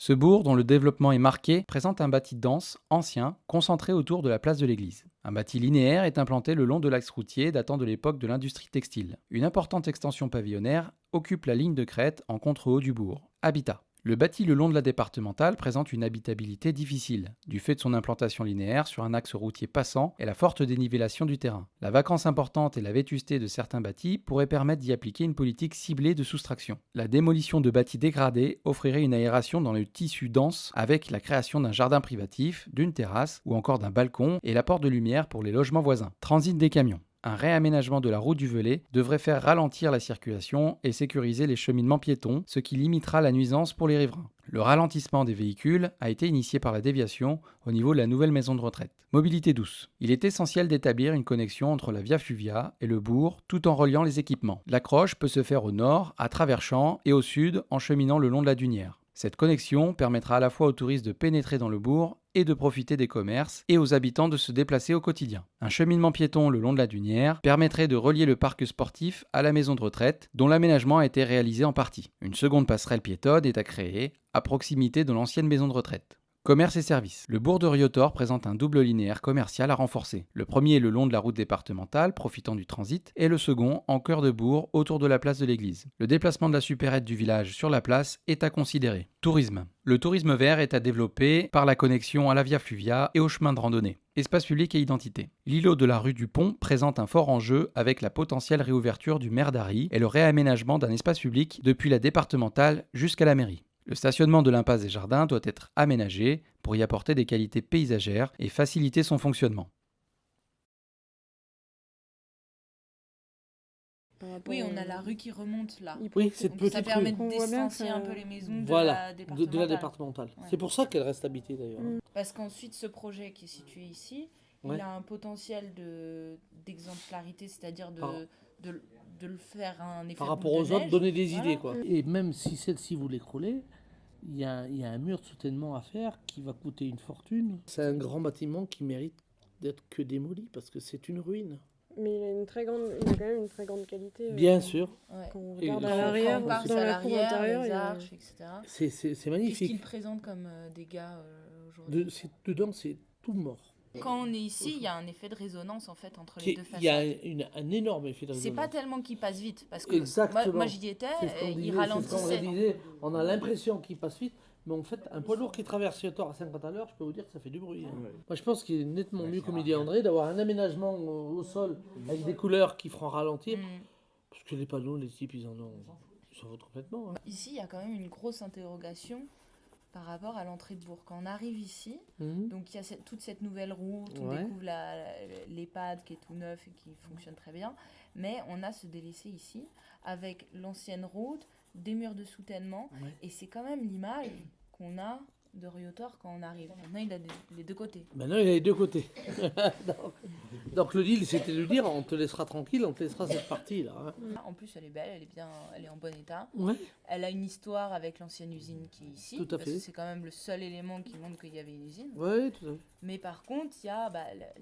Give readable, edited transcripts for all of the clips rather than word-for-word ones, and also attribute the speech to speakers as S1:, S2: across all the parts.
S1: Ce bourg, dont le développement est marqué, présente un bâti dense, ancien, concentré autour de la place de l'église. Un bâti linéaire est implanté le long de l'axe routier datant de l'époque de l'industrie textile. Une importante extension pavillonnaire occupe la ligne de crête en contre-haut du bourg. Habitat. Le bâti le long de la départementale présente une habitabilité difficile, du fait de son implantation linéaire sur un axe routier passant et la forte dénivellation du terrain. La vacance importante et la vétusté de certains bâtis pourraient permettre d'y appliquer une politique ciblée de soustraction. La démolition de bâtis dégradés offrirait une aération dans le tissu dense avec la création d'un jardin privatif, d'une terrasse ou encore d'un balcon et l'apport de lumière pour les logements voisins. Transit des camions. Un réaménagement de la route du Velay devrait faire ralentir la circulation et sécuriser les cheminements piétons, ce qui limitera la nuisance pour les riverains. Le ralentissement des véhicules a été initié par la déviation au niveau de la nouvelle maison de retraite. Mobilité douce. Il est essentiel d'établir une connexion entre la Via Fluvia et le bourg tout en reliant les équipements. L'accroche peut se faire au nord, à travers champs, et au sud en cheminant le long de la Dunière. Cette connexion permettra à la fois aux touristes de pénétrer dans le bourg et de profiter des commerces et aux habitants de se déplacer au quotidien. Un cheminement piéton le long de la Dunière permettrait de relier le parc sportif à la maison de retraite dont l'aménagement a été réalisé en partie. Une seconde passerelle piétonne est à créer à proximité de l'ancienne maison de retraite. Commerce et services. Le bourg de Riotor présente un double linéaire commercial à renforcer. Le premier est le long de la route départementale, profitant du transit, et le second en cœur de bourg, autour de la place de l'église. Le déplacement de la supérette du village sur la place est à considérer. Tourisme. Le tourisme vert est à développer par la connexion à la Via Fluvia et au chemin de randonnée. Espace public et identité. L'îlot de la rue du Pont présente un fort enjeu avec la potentielle réouverture du maire d'Arry et le réaménagement d'un espace public depuis la départementale jusqu'à la mairie. Le stationnement de l'impasse des Jardins doit être aménagé pour y apporter des qualités paysagères et faciliter son fonctionnement.
S2: Oui, on a la rue qui remonte là.
S3: Oui, cette
S2: Donc
S3: petite
S2: ça permet
S3: rue.
S2: de distancier un peu les maisons
S3: Voilà,
S2: de
S3: de
S2: la
S3: la départementale.
S2: Ouais.
S3: C'est pour ça qu'elle reste habitée d'ailleurs.
S2: Parce qu'ensuite, ce projet qui est situé ici,
S3: Ouais.
S2: il a un potentiel d'exemplarité, c'est-à-dire de le faire un effet
S3: Par
S2: boule
S3: rapport
S2: de
S3: aux autres,
S2: neige.
S3: donner des
S2: Voilà.
S3: idées quoi. Et même si celle-ci voulait crouler, il y a un mur de soutènement à faire qui va coûter une fortune. C'est un grand bâtiment qui mérite d'être que démoli parce que c'est une ruine.
S4: Mais il a quand même une très grande qualité.
S3: Bien sûr,
S2: Ouais.
S4: Quand on
S3: Et
S4: regarde
S3: quand
S4: à
S3: on
S4: l'arrière,
S2: Quand on passe
S4: dans
S2: à
S4: la cour
S2: l'arrière,
S4: intérieure,
S2: les
S4: il y a...
S2: arches, etc.
S3: c'est
S2: Qu'est-ce
S3: magnifique.
S2: qu'il présente comme dégâts aujourd'hui
S3: Dedans, c'est tout mort.
S2: Quand on est ici, il y a un effet de résonance en fait entre les
S3: Qui-
S2: deux façades.
S3: Il y a un énorme effet de
S2: C'est
S3: résonance.
S2: pas tellement qu'il passe vite, parce que
S3: Exactement.
S2: moi j'y étais,
S3: C'est ce qu'on
S2: il
S3: disait,
S2: ralentissait.
S3: c'est ce qu'on disait. On a l'impression qu'il passe vite, mais en fait, un poids lourd qui traverse Riotor à 50 à l'heure, je peux vous dire que ça fait du bruit. Hein. Moi, je pense qu'il est nettement mieux, comme il dit André, d'avoir un aménagement au sol avec des couleurs qui feront ralentir, parce que les panneaux, les types, ils s'en foutent complètement. Hein.
S2: Ici, il y a quand même une grosse interrogation par rapport à l'entrée de Bourg. Quand on arrive ici,
S3: Mhm.
S2: donc il y a toute cette nouvelle route, on
S3: Ouais.
S2: découvre l'EHPAD qui est tout neuf et qui fonctionne très bien, mais on a ce délaissé ici avec l'ancienne route, des murs de soutènement,
S3: Ouais.
S2: et c'est quand même l'image qu'on a de Riotor quand on arrive. Maintenant, il a les deux côtés.
S3: Maintenant, il y a les deux côtés. Donc, le deal, c'était de dire, on te laissera tranquille, on te laissera cette partie-là. Hein.
S2: En plus, elle est belle, elle est en bon état.
S3: Ouais.
S2: Elle a une histoire avec l'ancienne usine qui est ici.
S3: Tout à
S2: parce
S3: fait.
S2: que c'est quand même le seul élément qui montre qu'il y avait une usine.
S3: Ouais, tout à fait.
S2: Mais par contre, il y a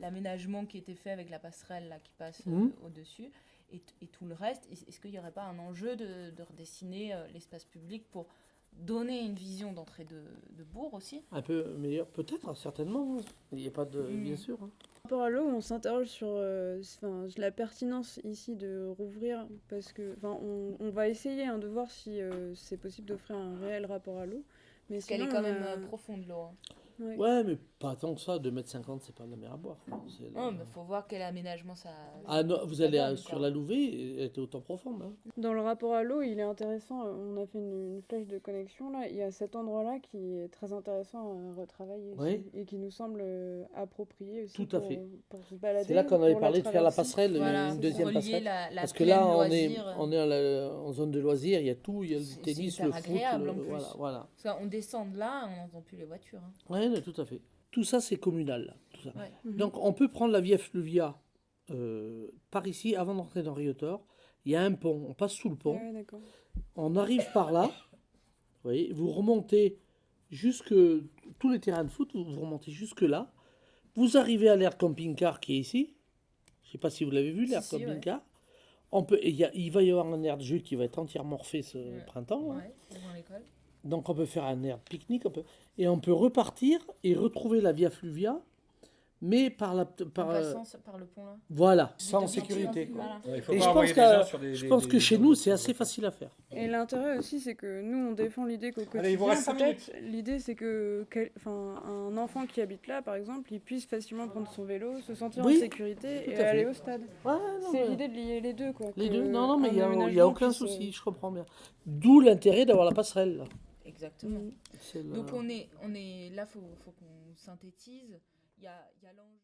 S2: l'aménagement qui était fait avec la passerelle là, qui passe au-dessus et tout le reste. Est-ce qu'il n'y aurait pas un enjeu de redessiner l'espace public pour donner une vision d'entrée de bourg aussi?
S3: Un peu meilleur, peut-être, certainement. Hein. Il n'y a pas de... Bien sûr. Hein.
S4: Par rapport à l'eau, on s'interroge sur la pertinence ici de rouvrir, parce que on va essayer de voir si c'est possible d'offrir un réel rapport à l'eau. Mais
S2: Parce qu'elle est
S4: sinon,
S2: quand même profonde, l'eau. Hein.
S4: ouais.
S3: Ouais, mais pas tant que ça, 2,50 m, c'est pas de la mer à boire. C'est
S2: Non, mais faut voir quel aménagement ça.
S3: Ah non, vous
S2: ça
S3: allez
S2: donne,
S3: sur
S2: quoi.
S3: la Louvet, elle était autant profonde. Hein.
S4: Dans le rapport à l'eau, il est intéressant, on a fait une flèche de connexion là, il y a cet endroit-là qui est très intéressant à retravailler aussi,
S3: Oui.
S4: et qui nous semble approprié aussi
S3: Tout à fait.
S4: pour se balader.
S3: C'est là qu'on avait
S4: pour
S3: parlé de faire la
S4: traversée.
S3: passerelle,
S2: Voilà,
S3: une
S2: pour
S3: deuxième
S2: relier
S3: passerelle.
S2: la
S3: Parce que
S2: plaine
S3: là, on est,
S2: loisir.
S3: en zone de loisirs, il y a tout, il y a le
S2: C'est
S3: tennis,
S2: hyper
S3: le foot,
S2: agréable, en plus.
S3: voilà.
S2: Parce qu'on descend de là, on n'entend plus les voitures. Hein.
S3: Ouais, mais tout à fait. Tout ça, c'est communal. Là, tout ça.
S2: Ouais.
S3: Donc, on peut prendre la Via Fluvia par ici, avant d'entrer dans Riotor. Il y a un pont, on passe sous le pont.
S4: Ouais, d'accord.
S3: On arrive par là, vous voyez, vous remontez jusque tous les terrains de foot, vous remontez jusque là. Vous arrivez à l'aire camping-car qui est ici. Je ne sais pas si vous l'avez vu, l'aire
S2: Si,
S3: camping-car. Il va y avoir un aire de jeu qui va être entièrement refait ce printemps. Hein.
S2: Ouais, devant l'école.
S3: Donc on peut faire un air de pique-nique, et on peut repartir et retrouver la Via Fluvia, mais par
S2: En passant par le pont là.
S3: voilà,
S2: Sans
S3: sécurité.
S2: Voilà.
S5: Il faut
S3: Et
S5: pas
S3: je
S5: envoyer
S3: pense
S5: des gens
S3: que,
S5: sur des-
S3: je
S5: des-
S3: pense
S5: des-
S3: que chez
S5: des-
S3: nous,
S5: des-
S3: c'est assez facile à faire.
S4: Et l'intérêt aussi, c'est que nous, on défend l'idée qu'au
S5: Allez, il vous
S4: quotidien,
S5: reste 5
S4: peut-être, l'idée, c'est que un enfant qui habite là, par exemple, il puisse facilement prendre son vélo, se sentir
S3: Oui,
S4: en sécurité
S3: tout
S4: et
S3: à fait.
S4: aller au stade.
S3: Ouais, non,
S4: C'est
S3: mais-
S4: l'idée de lier les deux, quoi.
S3: Les
S4: que
S3: deux, non, mais il n'y
S4: un
S3: a
S4: aménagement
S3: aucun
S4: puisse,
S3: souci, je comprends bien. D'où l'intérêt d'avoir la passerelle. Là.
S2: Exactement.
S3: C'est le-
S2: Donc on est là, faut qu'on synthétise. Il y a l'enjeu.